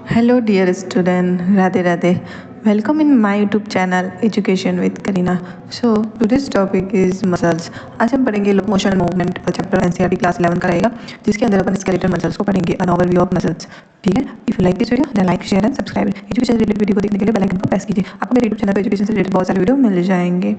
Hello dear student, Radhe Radhe. Welcome in my YouTube channel Education with Karina. So today's topic is muscles. आज हम पढ़ेंगे locomotion movement chapter NCERT class 11 का रहेगा, जिसके अंदर अपन skeletal muscles को पढ़ेंगे, एन ओवरव्यू ऑफ मसल्स। ठीक है, if you like this video then like share and subscribe. Education related video को देखने के लिए बेल आइकन को प्रेस कीजिए। आपको मेरे यूट्यूब चैनल पर एजुकेशन से रिलेटेड बहुत सारे वीडियो मिल जाएंगे।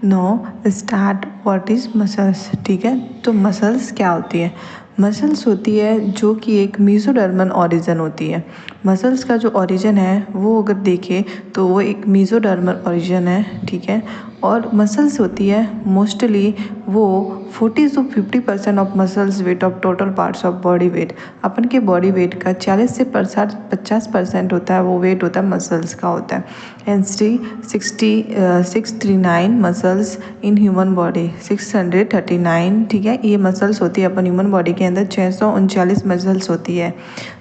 Know start, what is muscles. ठीक है, तो मसल्स क्या होती है? मसल्स होती है जो कि एक मीजोडर्मल ओरिजिन होती है। मसल्स का जो ओरिजिन है वो अगर देखें तो वो एक मीजोडर्मल ओरिजिन है। ठीक है, और मसल्स होती है मोस्टली वो 40 to 50% of muscles weight of total parts of body weight. अपन के बॉडी वेट का 40 से 50% होता है, वो वेट होता है मसल्स का होता है। And 639 muscles in human body, 639। ठीक है, ये मसल्स होती है अपन ह्यूमन बॉडी के अंदर। 639 मसल्स होती है।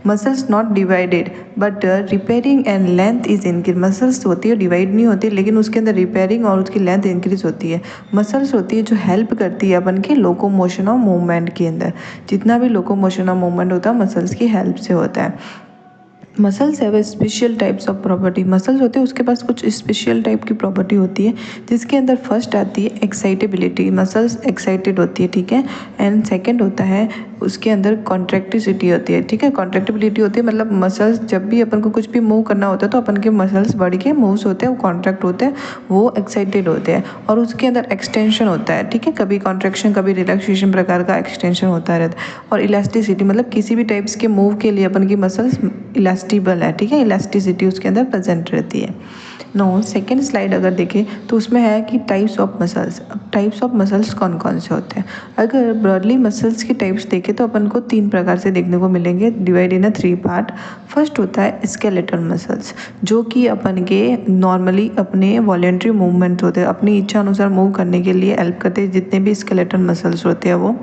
Muscles not divided but repairing and length is increase. Muscles होती है डिवाइड नहीं होती, लेकिन उसके अंदर रिपेयरिंग और उसकी लेंथ इंक्रीज होती है। मसल्स होती है जो हेल्प करती है अपन के लोकोमोशन और मूवमेंट के अंदर। जितना भी लोकोमोशन और मूवमेंट होता है मसल्स की हेल्प से होता है। Muscles have special types of property. Muscles होते हैं उसके पास कुछ स्पेशल टाइप की प्रॉपर्टी होती है, जिसके अंदर फर्स्ट आती है एक्साइटेबिलिटी। मसल्स एक्साइटेड होती है। ठीक है, एंड सेकंड होता है उसके अंदर कॉन्ट्रैक्टिसिटी होती है। ठीक है, कॉन्ट्रैक्टिबिलिटी होती है मतलब मसल्स जब भी अपन को कुछ भी मूव करना होता है तो अपन के मसल्स बढ़ के मूव्स होते हैं, वो कॉन्ट्रैक्ट होते हैं, वो एक्साइटेड होते हैं। और उसके अंदर एक्सटेंशन होता है। ठीक है, कभी कॉन्ट्रैक्शन कभी रिलैक्सेशन प्रकार का एक्सटेंशन होता रहता है। और इलास्टिसिटी मतलब किसी भी टाइप्स के मूव के लिए अपन की मसल्स इलास्टिबल है। ठीक है, इलास्टिसिटी उसके अंदर प्रेजेंट रहती है। नो सेकेंड स्लाइड अगर देखें तो उसमें है कि टाइप्स ऑफ मसल्स। अब टाइप्स ऑफ मसल्स कौन कौन से होते हैं? अगर ब्रॉडली मसल्स के टाइप्स देखें तो अपन को 3 प्रकार से देखने को मिलेंगे, डिवाइड इन 3 पार्ट। फर्स्ट होता है स्केलेटल मसल्स, जो कि अपन के नॉर्मली अपने वॉलेंट्री मूवमेंट होते हैं, अपनी इच्छा अनुसार मूव करने के लिए हेल्प करते हैं, जितने भी स्केलेटल मसल्स होते हैं वो।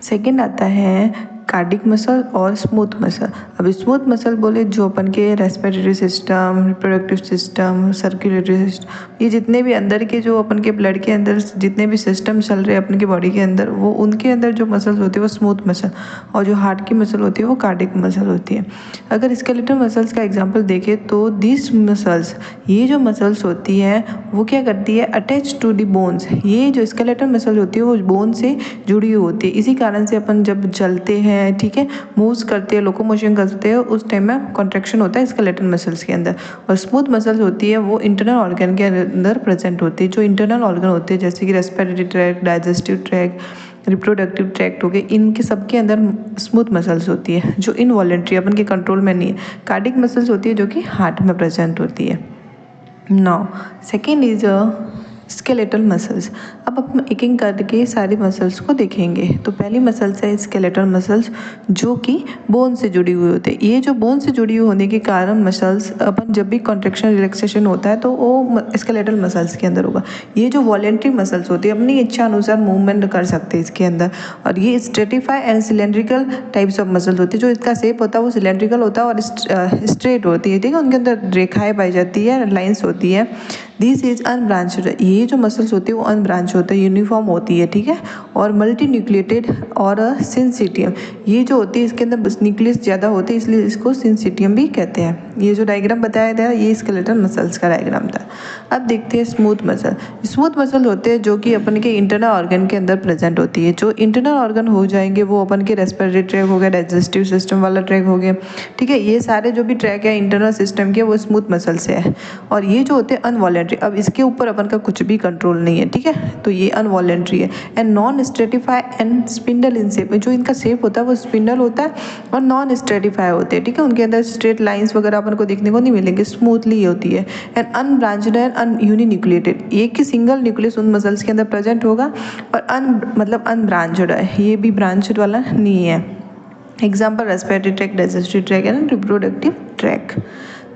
सेकेंड आता है कार्डिक मसल और स्मूथ मसल। अब स्मूथ मसल बोले जो अपन के respiratory system, reproductive system, circulatory system, ये जितने भी अंदर के जो अपन के ब्लड के अंदर जितने भी सिस्टम चल रहे हैं अपन के बॉडी के अंदर, वो उनके अंदर जो मसल्स होती है वो स्मूथ मसल, और जो हार्ट की मसल होती है वो कार्डिक मसल होती है। अगर स्केलेटल मसल्स का एग्जाम्पल देखें तो दिस मसल्स, ये जो मसल्स होती है वो क्या करती है, अटैच टू दी बोन्स। ये जो स्केलेटल मसल होती है वो बोन से जुड़ी हुई होती है। इसी कारण से अपन जब चलते हैं, ठीक है, मूव्स करते हैं, लोकोमोशन करते हैं, उस टाइम में कॉन्ट्रैक्शन होता है स्केलेटल मसल्स के अंदर। और स्मूथ मसल्स होती है वो इंटरनल ऑर्गन के अंदर प्रेजेंट होती है। जो इंटरनल ऑर्गन होते हैं जैसे कि respiratory tract, digestive tract, reproductive tract हो गए, इनके सबके अंदर स्मूथ मसल्स होती है जो इनवॉलेंट्री अपन के कंट्रोल में नहीं है। कार्डिक मसल्स होती है जो कि हार्ट में प्रेजेंट होती है। Now second is skeletal muscles. अब हम एक एक करके सारी मसल्स को देखेंगे। तो पहली मसल्स है स्केलेटल मसल्स, जो कि बोन से जुड़ी हुई होती है। ये जो बोन से जुड़ी हुई होने के कारण मसल्स अपन जब भी कॉन्ट्रैक्शन रिलैक्सेशन होता है तो वो स्केलेटल मसल्स के अंदर होगा। ये जो वॉलेंट्री मसल्स होती है अपनी इच्छा अनुसार मूवमेंट कर सकते हैं इसके अंदर। और ये Stratify and cylindrical types of muscles होती है। जो इसका शेप होता है वो सिलेंड्रिकल होता है और स्ट्रेट होती है। ठीक है, उनके अंदर रेखाएं पाई जाती है, लाइन्स होती है। This is unbranched. ये जो मसल्स होती है वो अनब्रांच होता है, यूनिफॉर्म होती है। ठीक है, और मल्टी न्यूक्लिएटेड और सिंसिटियम। ये जो होती है इसके अंदर बस न्यूक्लियस ज़्यादा होते हैं, इसलिए इसको सिंसिटियम भी कहते हैं। ये जो डायग्राम बताया गया ये स्केलेटल मसल्स का डायग्राम था। अब देखते हैं स्मूथ मसल। स्मूथ मसल होते हैं जो कि अपन के इंटरनल ऑर्गन के अंदर प्रेजेंट होती है। जो इंटरनल ऑर्गन हो जाएंगे वो अपन के रेस्पिरेटरी ट्रैक हो गया, डाइजेस्टिव सिस्टम वाला ट्रैक हो गया। ठीक है, ये सारे जो भी ट्रैक है इंटरनल सिस्टम के वो स्मूथ मसल से है। और ये जो होते हैं अनवॉलेंट्री, अब इसके ऊपर अपन का कुछ भी कंट्रोल नहीं है। ठीक है, तो ये अनवॉलेंट्री है। And non Stratify and spindle in shape. जो इनका शेप होता है वो स्पिंडल होता है और नॉन स्ट्रेटिफाई होते हैं। ठीक है, उनके अंदर स्ट्रेट लाइंस वगैरह अपन को देखने को नहीं मिलेंगे, स्मूथली होती है। एंड अनब्रांच्ड एंड अनयूनिन्यूक्लिएटेड, एक ही सिंगल न्यूक्लियस उन मसल्स के अंदर प्रेजेंट होगा। और मतलब अनब्रांच्ड है, ये भी ब्रांच्ड वाला नहीं है। Example respiratory tract, digestive tract and reproductive tract.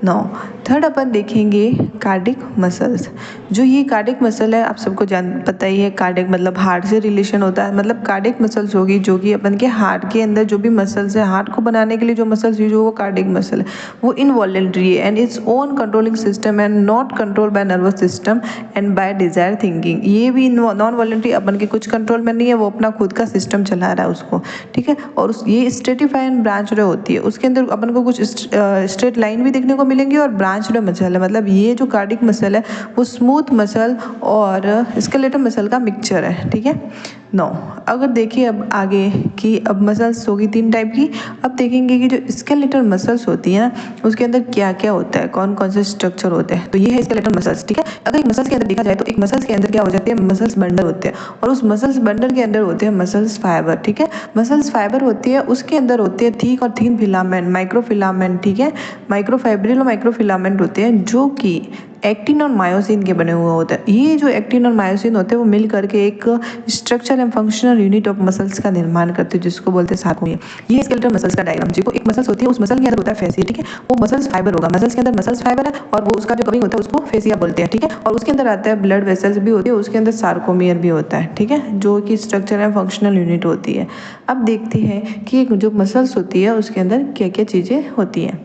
Now third अपन देखेंगे कार्डिक मसल्स। जो ये कार्डिक मसल है आप सबको पता ही है, कार्डिक मतलब हार्ट से रिलेशन होता है। मतलब कार्डिक मसल्स होगी जो कि अपन के हार्ट के अंदर जो भी मसल्स है, हार्ट को बनाने के लिए जो मसल्स यूज हो वो कार्डिक मसल है। वो इनवॉलेंट्री है and its own controlling system and not control by nervous system and by desire thinking. ये भी नॉन वॉलेंट्री, अपन के कुछ कंट्रोल में नहीं है, वो अपना खुद का सिस्टम चला रहा है उसको, ठीक है। और ये स्ट्रेटिफाई एंड ब्रांच होती है, उसके अंदर अपन को कुछ स्ट्रेट लाइन भी देखने को मिलेंगी और ब्रांच्ड मसल है। मतलब ये जो कार्डिक मसल है वो स्मूथ मसल और स्केलेटल मसल का मिक्सचर है, ठीक है। नो अगर देखिए अब आगे कि अब मसल्स होगी 3 टाइप की। अब देखेंगे कि जो स्केलेटल मसल्स होती हैं उसके अंदर क्या क्या होता है, कौन कौन से स्ट्रक्चर होते हैं। तो ये है स्केलेटल मसल्स, ठीक है। अगर एक मसल्स के अंदर देखा जाए तो एक मसल्स के अंदर क्या हो जाते हैं, मसल्स बंडल होते हैं और उस मसल्स बंडल के अंदर होते हैं मसल्स फाइबर, ठीक है। मसल्स फाइबर होती है, उसके अंदर होते हैं थिक और थिन फिलामेंट, माइक्रोफिलामेंट, ठीक है। माइक्रोफाइब्रिल और माइक्रोफिलामेंट होते हैं जो कि एक्टिन और मायोसिन के बने हुए होते हैं। ये जो एक्टिन और मायोसिन होते हैं वो मिल करके एक structure and functional unit of muscles का निर्माण करते हैं जिसको बोलते हैं सार्कोमियर। ये स्केलेटल मसल्स का डायग्राम, जो एक मसल्स होती है उस मसल के अंदर होता है फेसिया, ठीक है। वो मसल्स फाइबर होगा, मसल्स के अंदर मसल्स फाइबर है और वो उसका जो कवरिंग होता है उसको फेसिया बोलते हैं, ठीक है। और उसके अंदर आता है ब्लड वेसल्स भी होती है, उसके अंदर सार्कोमियर भी होता है, ठीक है, जो कि स्ट्रक्चर एंड फंक्शनल यूनिट होती है। अब देखते हैं कि जो मसल्स होती है उसके अंदर क्या क्या चीज़ें होती हैं।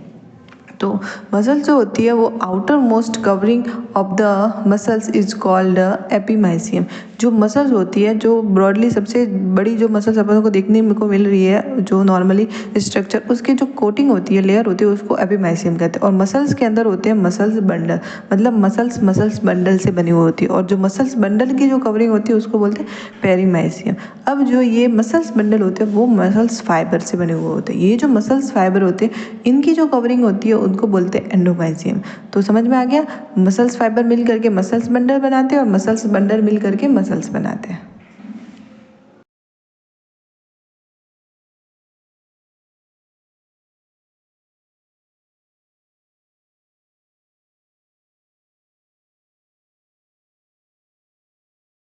तो मसल्स जो होती है वो outer most covering of the muscles is called epimysium. जो मसल्स होती है, जो ब्रॉडली सबसे बड़ी जो मसल्स अपन को देखने को मिल रही है जो नॉर्मली स्ट्रक्चर, उसकी जो कोटिंग होती है, लेयर होती है, उसको एपिमाइसियम कहते हैं। और मसल्स के अंदर होते हैं मसल्स बंडल, मतलब मसल्स बंडल से बनी हुई होती है। और जो मसल्स बंडल की जो कवरिंग होती है उसको बोलते हैं पेरीमाइसियम। अब जो ये मसल्स बंडल होते हैं वो मसल्स फाइबर से बने हुए होते हैं। ये जो मसल्स फाइबर होते हैं इनकी जो कवरिंग होती है उनको बोलते हैं एंडोमाइसियम। तो समझ में आ गया, मसल्स फाइबर मिल करके मसल्स बंडल बनाते हैं और मसल्स बंडल मिल करके मसल्स बनाते हैं।